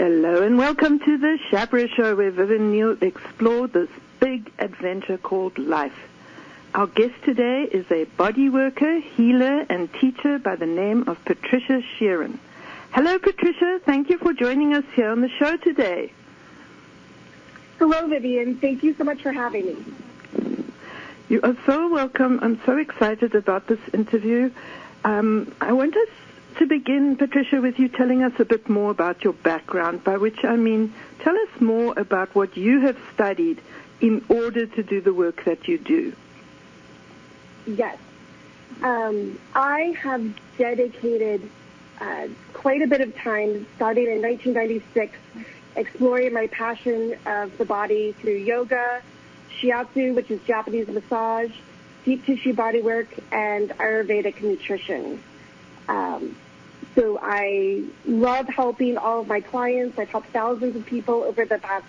Hello and welcome to the Schapera Show, where Viv and Neil explore this big adventure called life. Our guest today is a body worker, healer, and teacher by the name of Patricia Sheerin. Hello, Patricia. Thank you for joining us here on the show today. Hello, Vivian. Thank you so much for having me. You are so welcome. I'm so excited about this interview. I want us to begin, Patricia, with you telling us a bit more about your background, by which I mean tell us more about what you have studied in order to do the work that you do. Yes. I have dedicated quite a bit of time, starting in 1996, exploring my passion of the body through yoga, shiatsu, which is Japanese massage, deep tissue bodywork, and Ayurvedic nutrition. So I love helping all of my clients. I've helped thousands of people over the past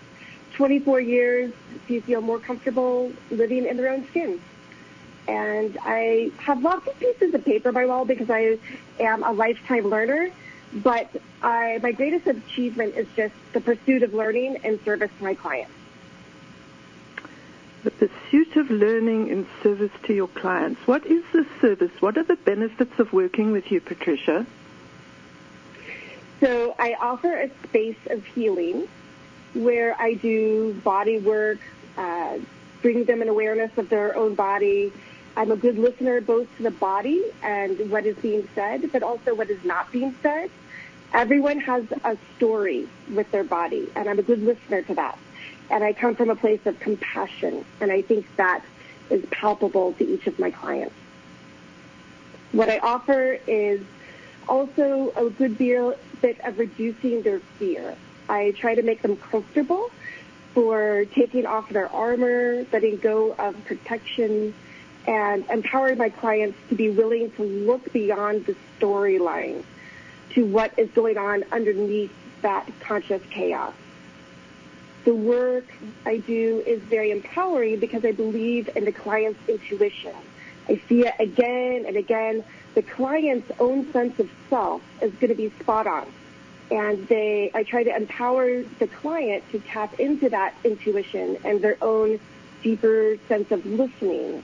24 years to feel more comfortable living in their own skin. And I have lots of pieces of paper on my wall because I am a lifetime learner, but my greatest achievement is just the pursuit of learning and service to my clients. The pursuit of learning in service to your clients. What is the service? What are the benefits of working with you, Patricia? So I offer a space of healing where I do body work, bring them an awareness of their own body. I'm a good listener both to the body and what is being said, but also what is not being said. Everyone has a story with their body, and I'm a good listener to that. And I come from a place of compassion, and I think that is palpable to each of my clients. What I offer is also a good bit of reducing their fear. I try to make them comfortable for taking off their armor, letting go of protection, and empowering my clients to be willing to look beyond the storyline to what is going on underneath that conscious chaos. The work I do is very empowering because I believe in the client's intuition. I see it again and again. The client's own sense of self is going to be spot on. And I try to empower the client to tap into that intuition and their own deeper sense of listening.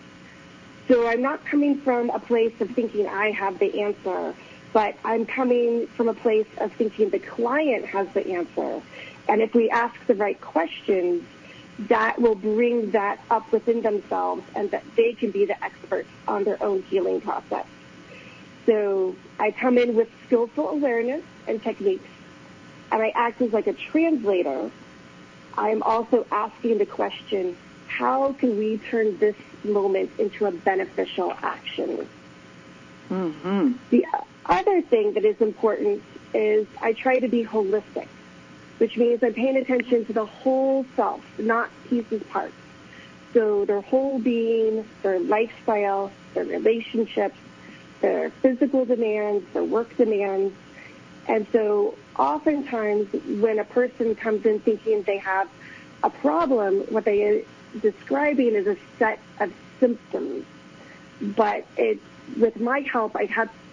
So I'm not coming from a place of thinking I have the answer, but I'm coming from a place of thinking the client has the answer. And if we ask the right questions, that will bring that up within themselves and that they can be the experts on their own healing process. So I come in with skillful awareness and techniques, and I act as like a translator. I'm also asking the question, how can we turn this moment into a beneficial action? Mm-hmm. The other thing that is important is I try to be holistic, which means I'm paying attention to the whole self, not pieces, parts. So their whole being, their lifestyle, their relationships, their physical demands, their work demands. And so oftentimes when a person comes in thinking they have a problem, what they are describing is a set of symptoms. But with my help, I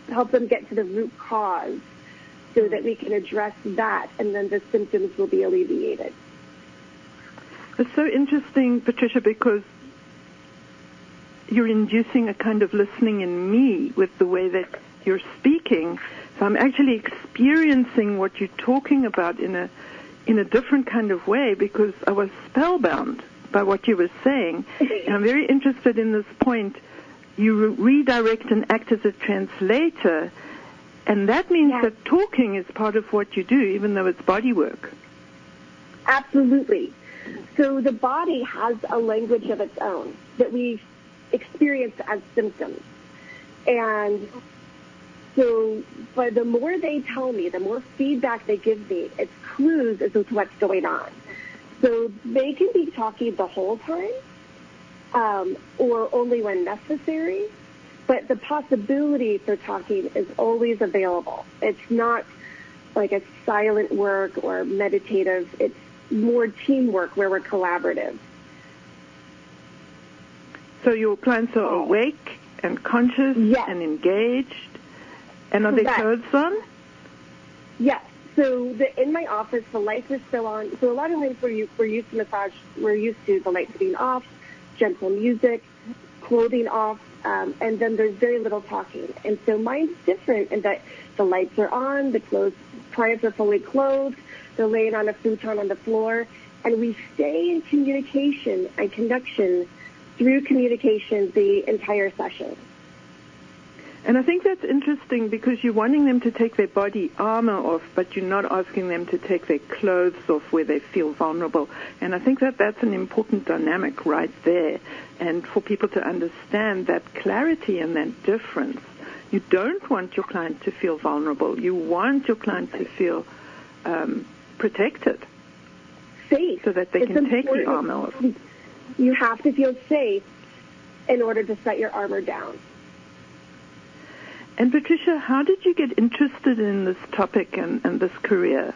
help them get to the root cause so that we can address that, and then the symptoms will be alleviated. It's so interesting, Patricia, because you're inducing a kind of listening in me with the way that you're speaking. So I'm actually experiencing what you're talking about in a different kind of way because I was spellbound by what you were saying. And I'm very interested in this point. You redirect and act as a translator, and that means that talking is part of what you do, even though it's body work. Absolutely. So the body has a language of its own that we experience as symptoms. And so, but the more they tell me, the more feedback they give me, it's clues as to what's going on. So they can be talking the whole time, or only when necessary, but the possibility for talking is always available. It's not like a silent work or meditative. It's more teamwork where we're collaborative. So your clients are awake and conscious and engaged. And are their clothes on? Yes. In my office, the lights are still on. So a lot of times we're used to massage, we're used to the lights being off, gentle music, clothing off, and then there's very little talking. And so mine's different in that the lights are on, clients are fully clothed, they're laying on a futon on the floor, and we stay in communication and connection through communication the entire session. And I think that's interesting because you're wanting them to take their body armor off, but you're not asking them to take their clothes off where they feel vulnerable. And I think that that's an important dynamic right there. And for people to understand that clarity and that difference, you don't want your client to feel vulnerable. You want your client to feel protected. Safe. So that they can take the armor off. You have to feel safe in order to set your armor down. And Patricia, how did you get interested in this topic and this career?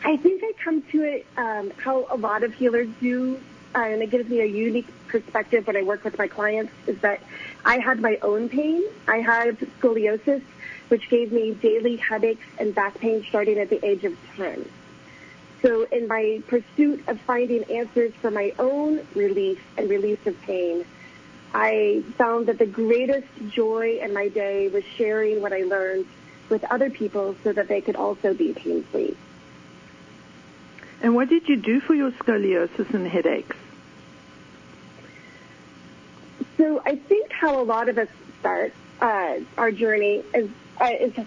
I think I come to it how a lot of healers do, and it gives me a unique perspective when I work with my clients, is that I had my own pain. I had scoliosis, which gave me daily headaches and back pain starting at the age of 10. So in my pursuit of finding answers for my own relief and release of pain, I found that the greatest joy in my day was sharing what I learned with other people so that they could also be pain-free. And what did you do for your scoliosis and headaches? So I think how a lot of us start our journey is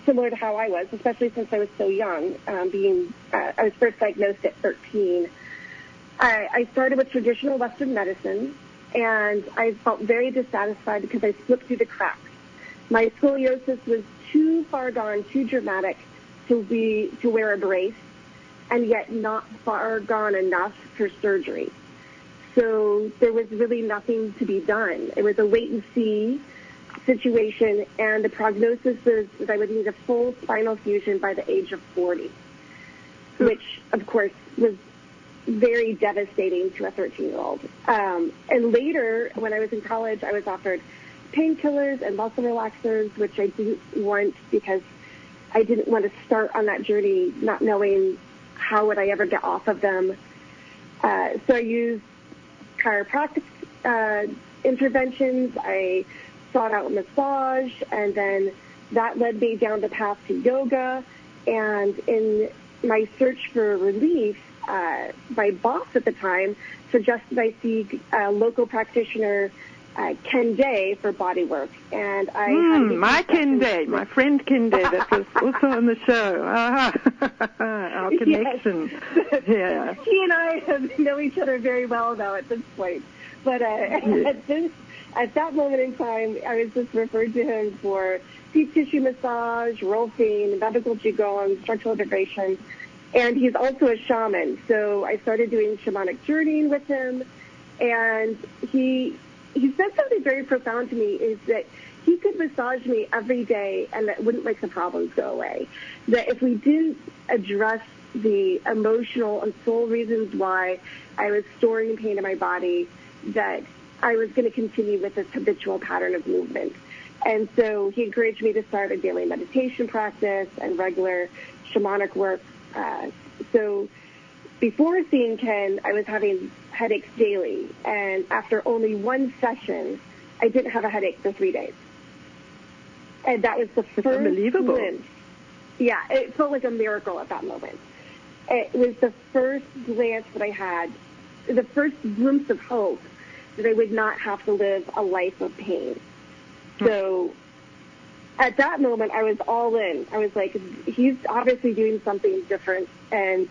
similar to how I was, especially since I was so young. I was first diagnosed at 13. I started with traditional Western medicine, and I felt very dissatisfied because I slipped through the cracks. My scoliosis was too far gone, too dramatic to wear a brace, and yet not far gone enough for surgery. So there was really nothing to be done. It was a wait-and-see situation, and the prognosis was that I would need a full spinal fusion by the age of 40, which, of course, was very devastating to a 13-year-old. And later, when I was in college, I was offered painkillers and muscle relaxers, which I didn't want because I didn't want to start on that journey not knowing how would I ever get off of them. So I used chiropractic interventions. I sought out massage, and then that led me down the path to yoga. And in my search for relief, my boss at the time suggested I seek a local practitioner, Ken Day, for body work. And I my Ken Day, my friend Ken Day, that was also on the show. Our connection. Yes. Yeah. He and I know each other very well now at this point. But at that moment in time, I was just referred to him for deep tissue massage, rolfing, medical qigong, structural integration. And he's also a shaman. So I started doing shamanic journeying with him. And he said something very profound to me, is that he could massage me every day and that wouldn't make the problems go away. That if we didn't address the emotional and soul reasons why I was storing pain in my body, that I was going to continue with this habitual pattern of movement. And so he encouraged me to start a daily meditation practice and regular shamanic work. So before seeing Ken, I was having headaches daily. And after only one session, I didn't have a headache for 3 days. And that was the first unbelievable. glimpse. Yeah, it felt like a miracle at that moment. It was the first glance that I had, the first glimpse of hope that I would not have to live a life of pain. So at that moment, I was all in. I was like, he's obviously doing something different. And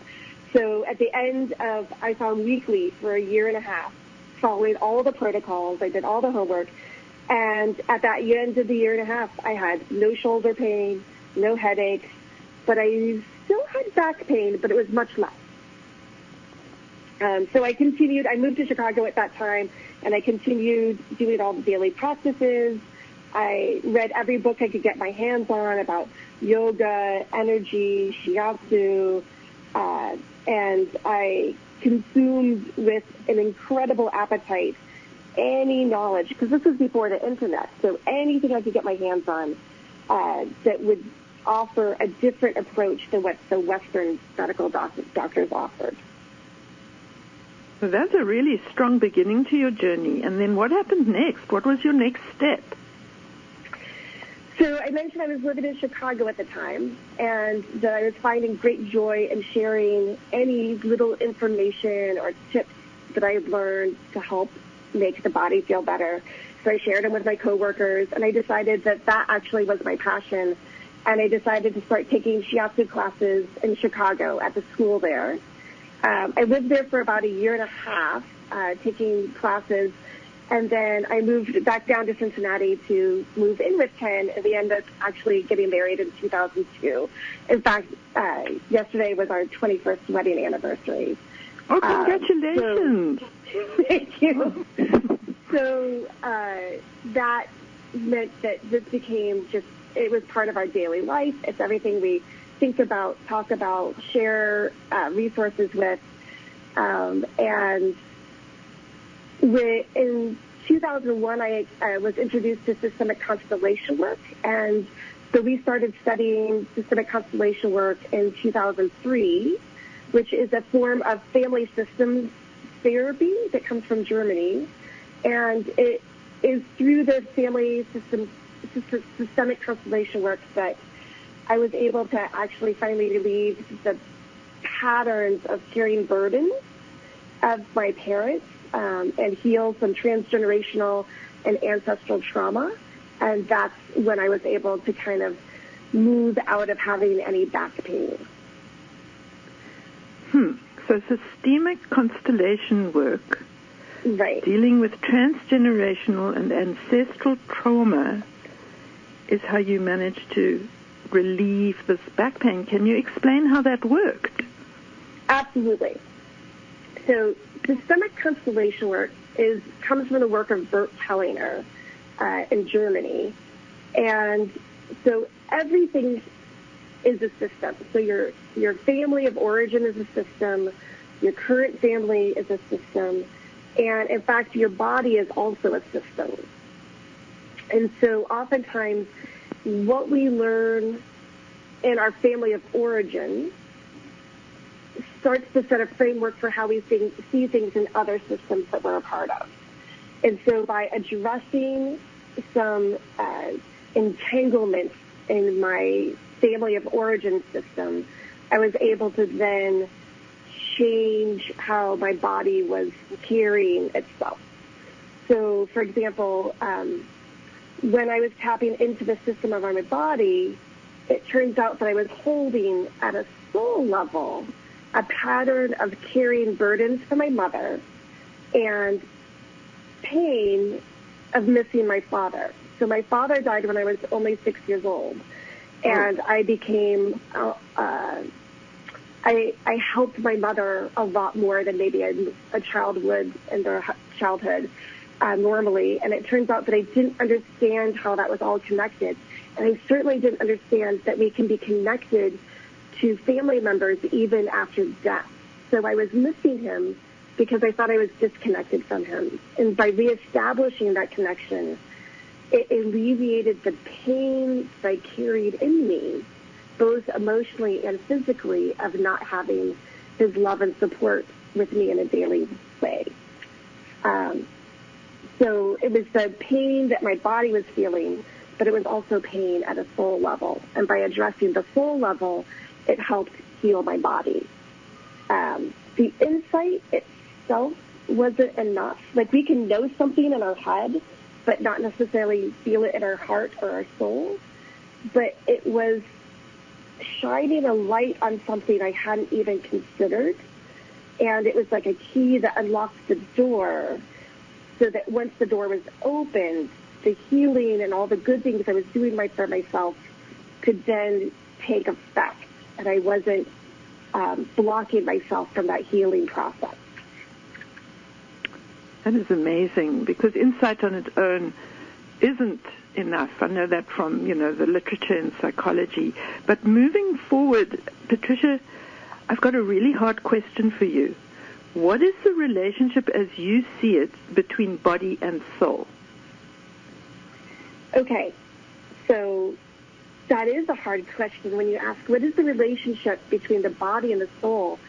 so at the end of, I saw him weekly for a year and a half, following all the protocols. I did all the homework. And at that end of the year and a half, I had no shoulder pain, no headaches, but I still had back pain, but it was much less. So I continued. I moved to Chicago at that time, and I continued doing all the daily practices. I read every book I could get my hands on about yoga, energy, shiatsu, and I consumed with an incredible appetite any knowledge, because this was before the internet, so anything I could get my hands on that would offer a different approach than what the Western medical doctors offered. So that's a really strong beginning to your journey. And then what happened next? What was your next step? So I mentioned I was living in Chicago at the time, and that I was finding great joy in sharing any little information or tips that I had learned to help make the body feel better. So I shared them with my coworkers, and I decided that that actually was my passion. And I decided to start taking shiatsu classes in Chicago at the school there. I lived there for about a year and a half, taking classes, and then I moved back down to Cincinnati to move in with Ken, and we ended up actually getting married in 2002. In fact, yesterday was our 21st wedding anniversary. Oh, congratulations. Thank you. So that meant that this became just, it was part of our daily life. It's everything we think about, talk about, share resources with. And in 2001, I was introduced to systemic constellation work. And so we started studying systemic constellation work in 2003, which is a form of family systems therapy that comes from Germany. And it is through the family systemic constellation work that I was able to actually finally relieve the patterns of carrying burdens of my parents and heal some transgenerational and ancestral trauma. And that's when I was able to kind of move out of having any back pain. So systemic constellation work, right, dealing with transgenerational and ancestral trauma, is how you managed to relieve this back pain. Can you explain how that worked? Absolutely. So systemic constellation work comes from the work of Bert Hellinger in Germany. And so everything is a system. So your family of origin is a system. Your current family is a system. And, in fact, your body is also a system. And so oftentimes what we learn in our family of origin starts to set a framework for how we see things in other systems that we're a part of. And so by addressing some entanglements in my family of origin system, I was able to then change how my body was carrying itself. So, for example, when I was tapping into the system of my body, it turns out that I was holding at a soul level a pattern of carrying burdens from my mother and pain of missing my father. So my father died when I was only 6 years old, and I became, I helped my mother a lot more than maybe a child would in their childhood normally, and it turns out that I didn't understand how that was all connected, and I certainly didn't understand that we can be connected to family members even after death. So I was missing him because I thought I was disconnected from him. And by reestablishing that connection, it alleviated the pain that I carried in me, both emotionally and physically, of not having his love and support with me in a daily way. So it was the pain that my body was feeling, but it was also pain at a soul level. And by addressing the soul level, it helped heal my body. The insight itself wasn't enough. Like, we can know something in our head, but not necessarily feel it in our heart or our soul. But it was shining a light on something I hadn't even considered. And it was like a key that unlocked the door, so that once the door was opened, the healing and all the good things I was doing for myself could then take effect. And I wasn't blocking myself from that healing process. That is amazing, because insight on its own isn't enough. I know that from, the literature in psychology. But moving forward, Patricia, I've got a really hard question for you. What is the relationship as you see it between body and soul? Okay, so That is a hard question when you ask, what is the relationship between the body and the soul?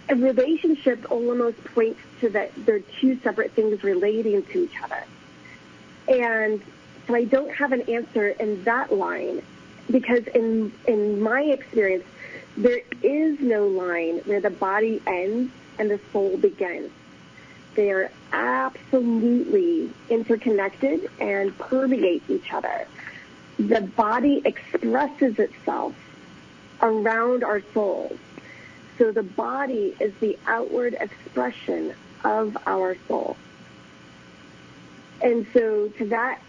A relationship almost points to that there are two separate things relating to each other. And so I don't have an answer in that line, because in my experience, there is no line where the body ends and the soul begins. They are absolutely interconnected and permeate each other. The body expresses itself around our souls. So the body is the outward expression of our soul. And so to that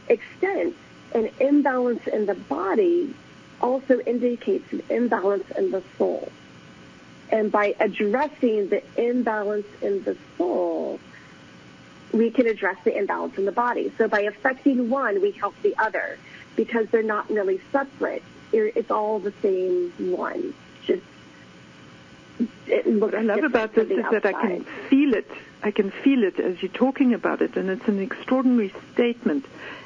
extent, an imbalance in the body also indicates an imbalance in the soul. And by addressing the imbalance in the soul, we can address the imbalance in the body. So by affecting one, we help the other, because they're not really separate. It's all the same one. Just what I love about this is that I can feel it. I can feel it as you're talking about it, and it's an extraordinary statement.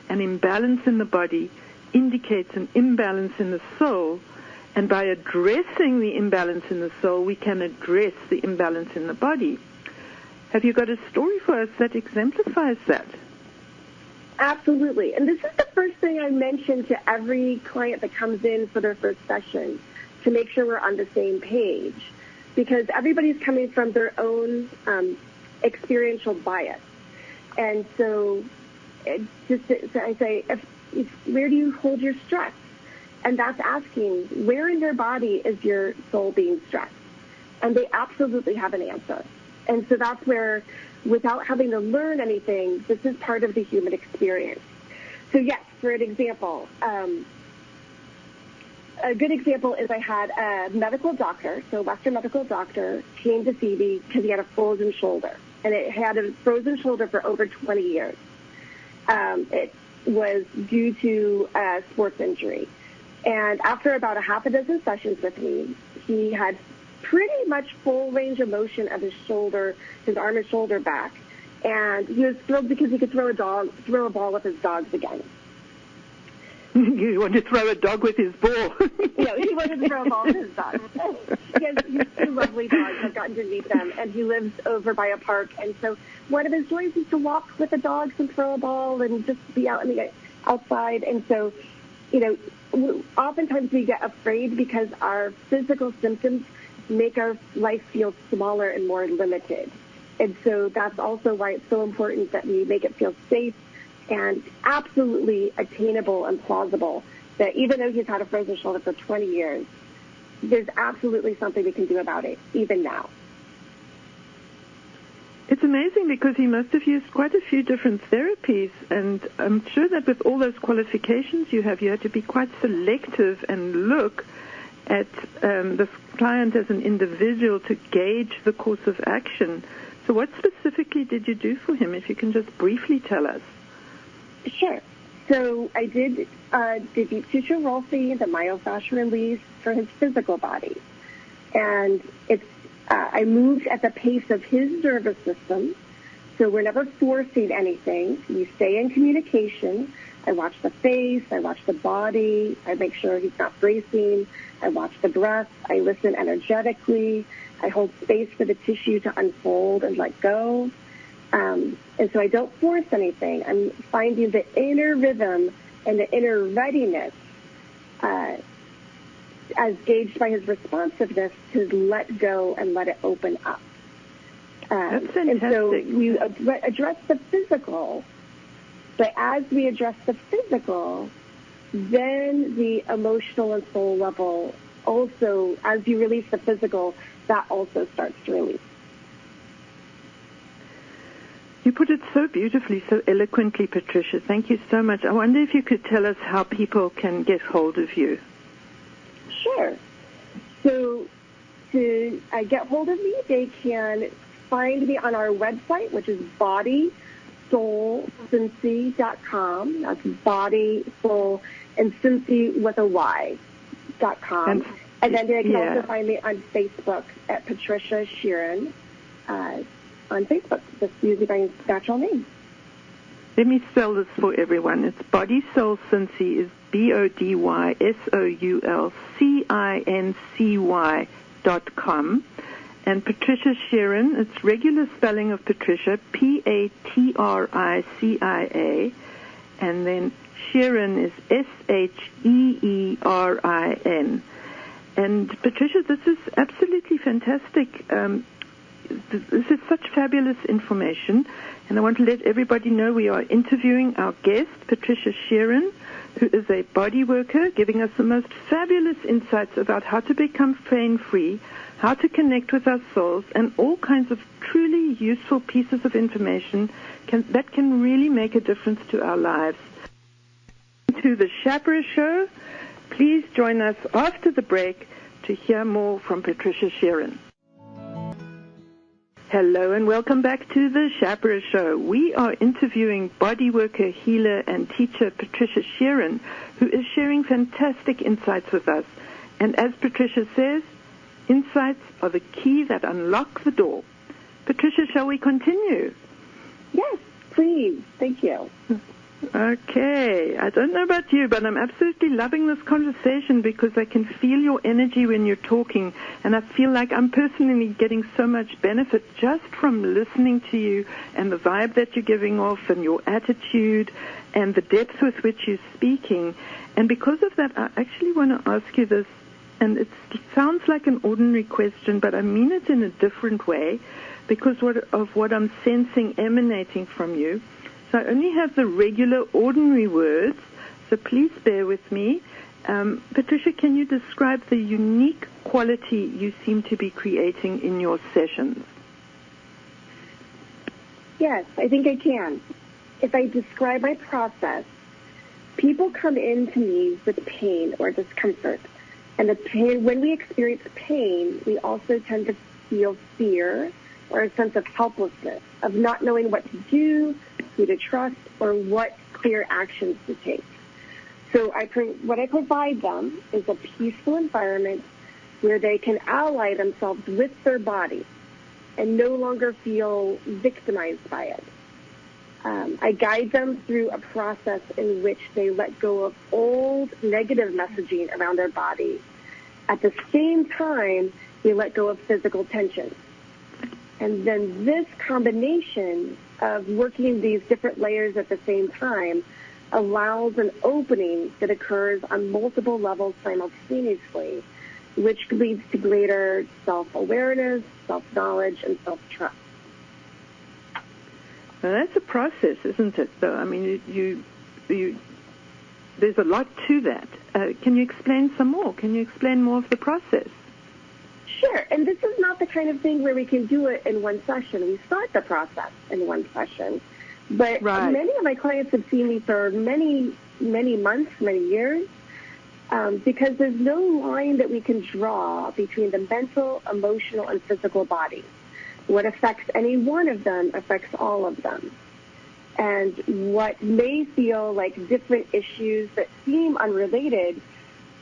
An imbalance in the body indicates an imbalance in the soul, and by addressing the imbalance in the soul, we can address the imbalance in the body. Have you got a story for us that exemplifies that? Absolutely. And this is the first thing I mention to every client that comes in for their first session, to make sure we're on the same page, because everybody's coming from their own experiential bias. And so I say, where do you hold your stress? And that's asking, where in your body is your soul being stressed? And they absolutely have an answer. And so that's where, without having to learn anything, this is part of the human experience. So yes, for an example, a good example is I had a medical doctor, so a Western medical doctor, came to see me because he had a frozen shoulder. And it had a frozen shoulder for over 20 years. It was due to a sports injury. And after about a half a dozen sessions with me, he had pretty much full range of motion of his shoulder, his arm and shoulder back. And he was thrilled because he could throw a ball with his dogs again. You want to throw a dog with his ball? Yeah, he wanted to throw a ball with his dogs. He has two lovely dogs. I've gotten to meet them, and he lives over by a park. And so one of his joys is to walk with the dogs and throw a ball and just be out in the outside. And so, oftentimes we get afraid because our physical symptoms make our life feel smaller and more limited. And so that's also why it's so important that we make it feel safe and absolutely attainable and plausible, that even though he's had a frozen shoulder for 20 years, there's absolutely something we can do about it, even now. It's amazing because he must have used quite a few different therapies, and I'm sure that with all those qualifications you had to be quite selective and look at this client as an individual to gauge the course of action. So what specifically did you do for him, if you can just briefly tell us? Sure. So I did the deep tissue rolfing, the myofascial release for his physical body. And I moved at the pace of his nervous system, so we're never forcing anything. We stay in communication. I watch the face, I watch the body, I make sure he's not bracing, I watch the breath, I listen energetically, I hold space for the tissue to unfold and let go. And so I don't force anything. I'm finding the inner rhythm and the inner readiness as gauged by his responsiveness to let go and let it open up. That's fantastic. And so we address the physical, but as we address the physical, then the emotional and soul level also, as you release the physical, that also starts to release. You put it so beautifully, so eloquently, Patricia. Thank you so much. I wonder if you could tell us how people can get hold of you. Sure. So to get hold of me, they can find me on our website, which is bodysoulcincy.com. That's body, soul, and Cincy with a Y.com. And then they can also find me on Facebook at Patricia Sheerin on Facebook, just using my natural name. Let me spell this for everyone. It's Body Soul Cincy is BODYSOULCINCY.com. And Patricia Sheerin, it's regular spelling of Patricia, Patricia. And then Sheerin is SHEERIN. And Patricia, this is absolutely fantastic. This is such fabulous information, and I want to let everybody know we are interviewing our guest, Patricia Sheerin, who is a body worker, giving us the most fabulous insights about how to become pain-free, how to connect with our souls, and all kinds of truly useful pieces of information that can really make a difference to our lives. To the Schapera Show, please join us after the break to hear more from Patricia Sheerin. Hello and welcome back to the Schapera Show. We are interviewing body worker, healer, and teacher Patricia Sheerin, who is sharing fantastic insights with us. And as Patricia says, insights are the key that unlock the door. Patricia, shall we continue? Yes, please. Thank you. Okay. I don't know about you, but I'm absolutely loving this conversation because I can feel your energy when you're talking, and I feel like I'm personally getting so much benefit just from listening to you and the vibe that you're giving off and your attitude and the depth with which you're speaking. And because of that, I actually want to ask you this, and it sounds like an ordinary question, but I mean it in a different way because of what I'm sensing emanating from you. So I only have the regular, ordinary words, so please bear with me. Patricia, can you describe the unique quality you seem to be creating in your sessions? Yes, I think I can. If I describe my process, people come in to me with pain or discomfort. And the pain, when we experience pain, we also tend to feel fear or a sense of helplessness, of not knowing what to do, who to trust, or what clear actions to take. So what I provide them is a peaceful environment where they can ally themselves with their body and no longer feel victimized by it. I guide them through a process in which they let go of old negative messaging around their body. At the same time, they let go of physical tension. And then this combination of working these different layers at the same time allows an opening that occurs on multiple levels simultaneously, which leads to greater self-awareness, self-knowledge, and self-trust. Now that's a process, isn't it, though? I mean, there's a lot to that. Can you explain some more? Can you explain more of the process? Sure, and this is not the kind of thing where we can do it in one session. We start the process in one session. But Many of my clients have seen me for many, many months, many years, because there's no line that we can draw between the mental, emotional, and physical body. What affects any one of them affects all of them. And what may feel like different issues that seem unrelated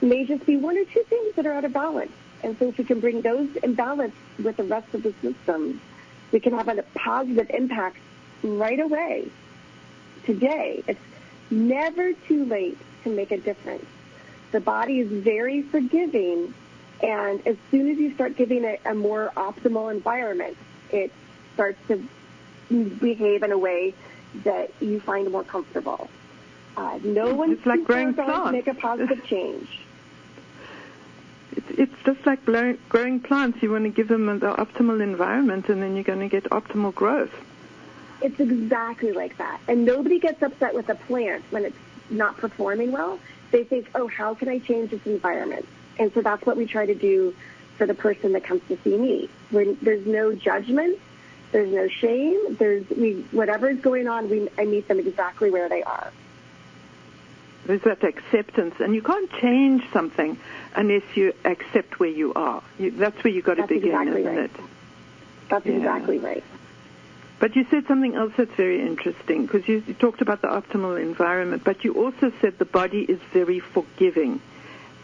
may just be one or two things that are out of balance. And so if we can bring those in balance with the rest of the system, we can have a positive impact right away, today. It's never too late to make a difference. The body is very forgiving, and as soon as you start giving it a more optimal environment, it starts to behave in a way that you find more comfortable. No one's like growing plants to make a positive change. It's just like growing plants. You want to give them the optimal environment, and then you're going to get optimal growth. It's exactly like that. And nobody gets upset with a plant when it's not performing well. They think, oh, how can I change this environment? And so that's what we try to do for the person that comes to see me. There's no judgment. There's no shame. Whatever's going on, I meet them exactly where they are. There's that acceptance, and you can't change something unless you accept where you are. That's where you've got to begin, exactly isn't right. it? That's exactly right. But you said something else that's very interesting, because you talked about the optimal environment, but you also said the body is very forgiving.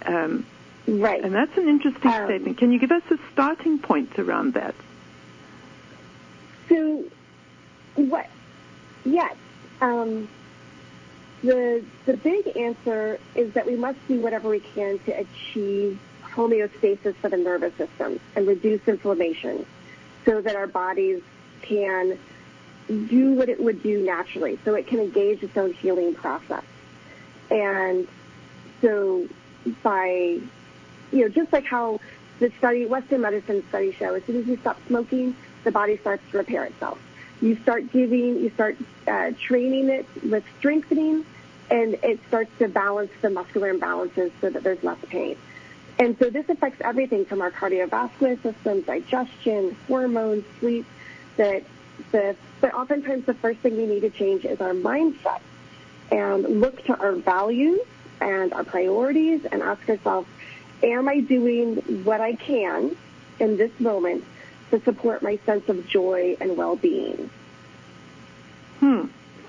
Right. And that's an interesting statement. Can you give us a starting point around that? So, yes. The big answer is that we must do whatever we can to achieve homeostasis for the nervous system and reduce inflammation so that our bodies can do what it would do naturally, so it can engage its own healing process. And so by, just like how Western medicine studies show, as soon as you stop smoking, the body starts to repair itself. You start training it with strengthening, and it starts to balance the muscular imbalances so that there's less pain. And so this affects everything from our cardiovascular system, digestion, hormones, sleep, but oftentimes the first thing we need to change is our mindset and look to our values and our priorities and ask ourselves, am I doing what I can in this moment to support my sense of joy and well-being?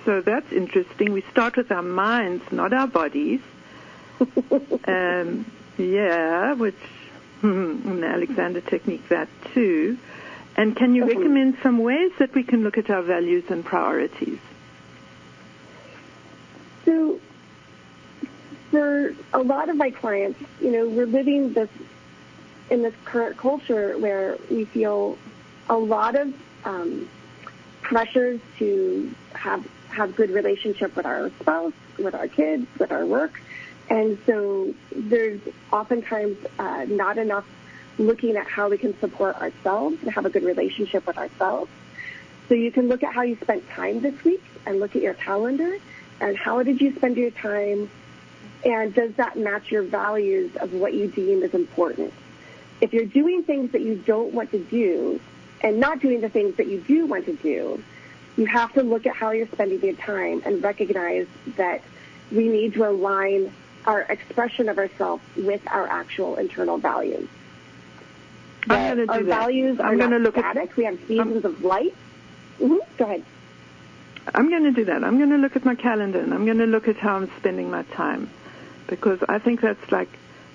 So that's interesting. We start with our minds, not our bodies. Which an Alexander technique, that too. And can you recommend some ways that we can look at our values and priorities? So for a lot of my clients, we're living in this current culture where we feel a lot of pressures to have good relationship with our spouse, with our kids, with our work. And so there's oftentimes not enough looking at how we can support ourselves and have a good relationship with ourselves. So you can look at how you spent time this week and look at your calendar and how did you spend your time, and does that match your values of what you deem as important? If you're doing things that you don't want to do and not doing the things that you do want to do, you have to look at how you're spending your time and recognize that we need to align our expression of ourselves with our actual internal values. I'm going to do that. Our values are not static. We have seasons of life. Go ahead. I'm going to do that. I'm going to look at my calendar, and I'm going to look at how I'm spending my time, because I think that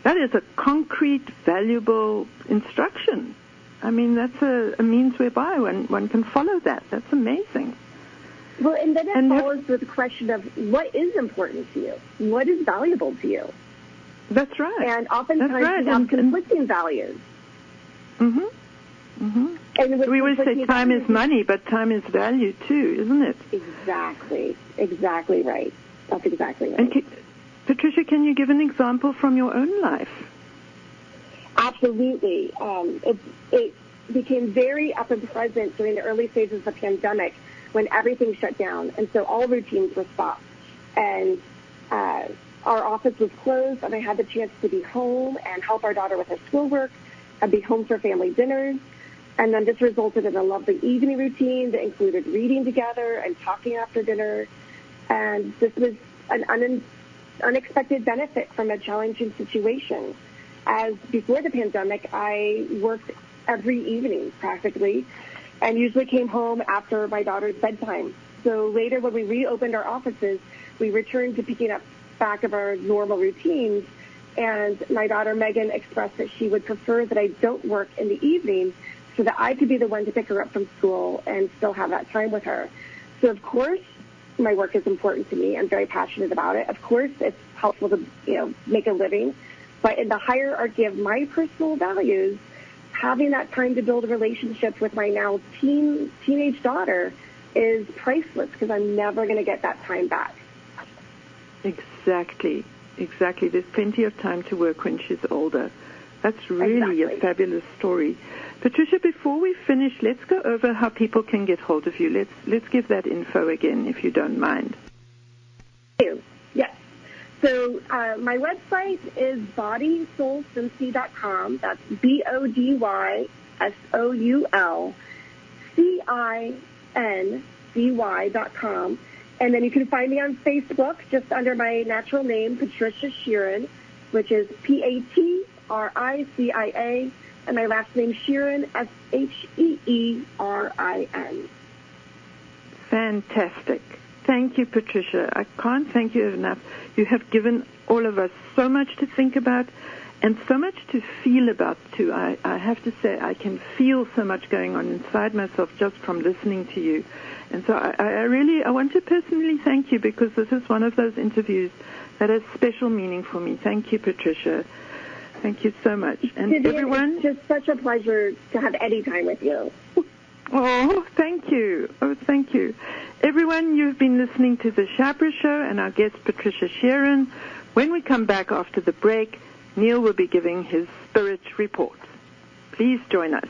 is a concrete, valuable instruction. I mean, that's a means whereby one can follow that. That's amazing. Well, and then it follows with the question of what is important to you? What is valuable to you? That's right. And oftentimes we have conflicting values. And we always say time is money, but time is value too, isn't it? Exactly right. That's exactly right. And Patricia, can you give an example from your own life? Absolutely. It became very up and present during the early stages of the pandemic when everything shut down, and so all routines were stopped. And our office was closed, and I had the chance to be home and help our daughter with her schoolwork and be home for family dinners. And then this resulted in a lovely evening routine that included reading together and talking after dinner. And this was an unexpected benefit from a challenging situation. As before the pandemic, I worked every evening practically, and usually came home after my daughter's bedtime. So later when we reopened our offices, we returned to picking up back of our normal routines, and my daughter Megan expressed that she would prefer that I don't work in the evening so that I could be the one to pick her up from school and still have that time with her. So of course, my work is important to me. I'm very passionate about it. Of course, it's helpful to make a living. But in the hierarchy of my personal values, having that time to build a relationship with my now teenage daughter is priceless, because I'm never going to get that time back. Exactly. There's plenty of time to work when she's older. That's really a fabulous story. Patricia, before we finish, let's go over how people can get hold of you. Let's give that info again, if you don't mind. Yes. So my website is bodysoulcincy.com. That's BODYSOULCINCY.com. And then you can find me on Facebook just under my natural name, Patricia Sheerin, which is Patricia, and my last name Sheerin, Sheerin. Fantastic. Thank you, Patricia. I can't thank you enough. You have given all of us so much to think about, and so much to feel about, too. I have to say, I can feel so much going on inside myself just from listening to you. And so I want to personally thank you, because this is one of those interviews that has special meaning for me. Thank you, Patricia. Thank you so much. And Vivian, everyone, it's just such a pleasure to have any time with you. Oh, thank you. Oh, thank you. Everyone, you've been listening to The Schapera Show and our guest, Patricia Sheerin. When we come back after the break, Neil will be giving his spirit report. Please join us.